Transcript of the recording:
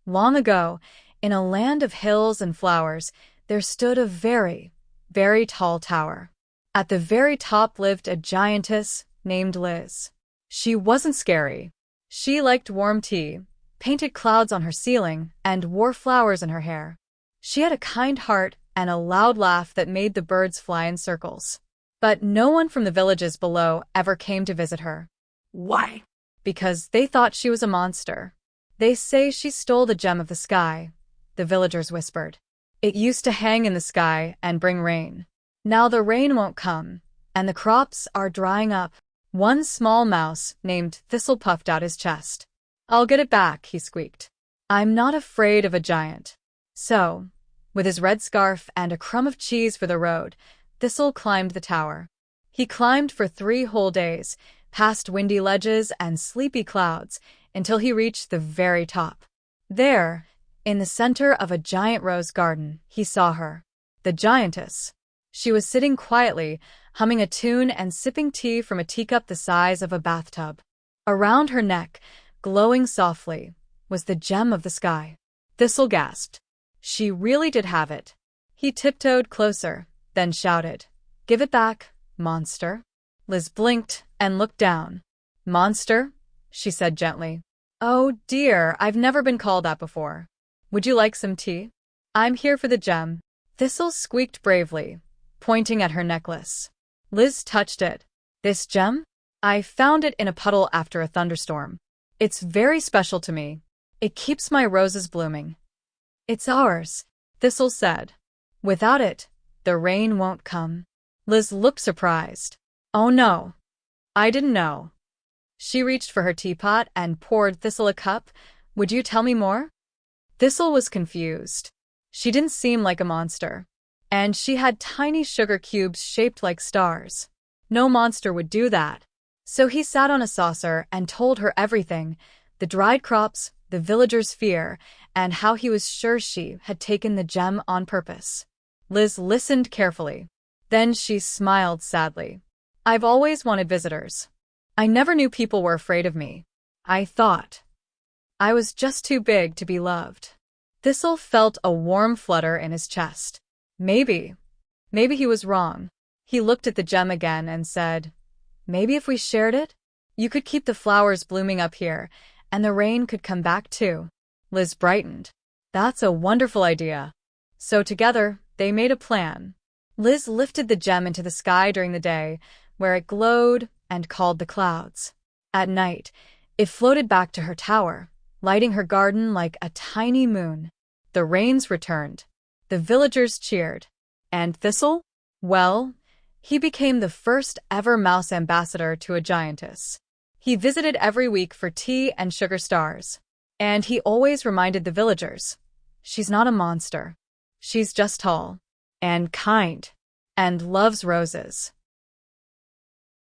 Long ago, in a land of hills and flowers, there stood a very, very tall tower. At the very top lived a giantess named Liz. She wasn't scary. She liked warm tea, painted clouds on her ceiling, and wore flowers in her hair. She had a kind heart and a loud laugh that made the birds fly in circles. But no one from the villages below ever came to visit her. Why? Because they thought she was a monster. They say she stole the gem of the sky, the villagers whispered. It used to hang in the sky and bring rain. Now the rain won't come, and the crops are drying up. One small mouse named Thistle puffed out his chest. I'll get it back, he squeaked. I'm not afraid of a giant. So, with his red scarf and a crumb of cheese for the road, Thistle climbed the tower. He climbed for 3 whole days, past windy ledges and sleepy clouds, until he reached the very top. There, in the center of a giant rose garden, he saw her, the giantess. She was sitting quietly, humming a tune and sipping tea from a teacup the size of a bathtub. Around her neck, glowing softly, was the gem of the sky. Thistle gasped. She really did have it. He tiptoed closer, then shouted, "Give it back, monster." Liz blinked and looked down. "Monster?" she said gently. "Oh dear, I've never been called that before. Would you like some tea?" "I'm here for the gem." Thistle squeaked bravely, pointing at her necklace. Liz touched it. "This gem? I found it in a puddle after a thunderstorm. It's very special to me. It keeps my roses blooming." "It's ours," Thistle said. "Without it, the rain won't come." Liz looked surprised. "Oh no. I didn't know." She reached for her teapot and poured Thistle a cup. "Would you tell me more?" Thistle was confused. She didn't seem like a monster. And she had tiny sugar cubes shaped like stars. No monster would do that. So he sat on a saucer and told her everything, the dried crops, the villagers' fear, and how he was sure she had taken the gem on purpose. Liz listened carefully. Then she smiled sadly. "I've always wanted visitors. I never knew people were afraid of me. I thought I was just too big to be loved." Thistle felt a warm flutter in his chest. Maybe he was wrong. He looked at the gem again and said, "Maybe if we shared it, you could keep the flowers blooming up here, and the rain could come back too." Liz brightened. "That's a wonderful idea." So together, they made a plan. Liz lifted the gem into the sky during the day, where it glowed and called the clouds. At night, it floated back to her tower, lighting her garden like a tiny moon. The rains returned. The villagers cheered. And Thistle? Well, he became the first ever mouse ambassador to a giantess. He visited every week for tea and sugar stars. And he always reminded the villagers, she's not a monster. She's just tall and kind and loves roses.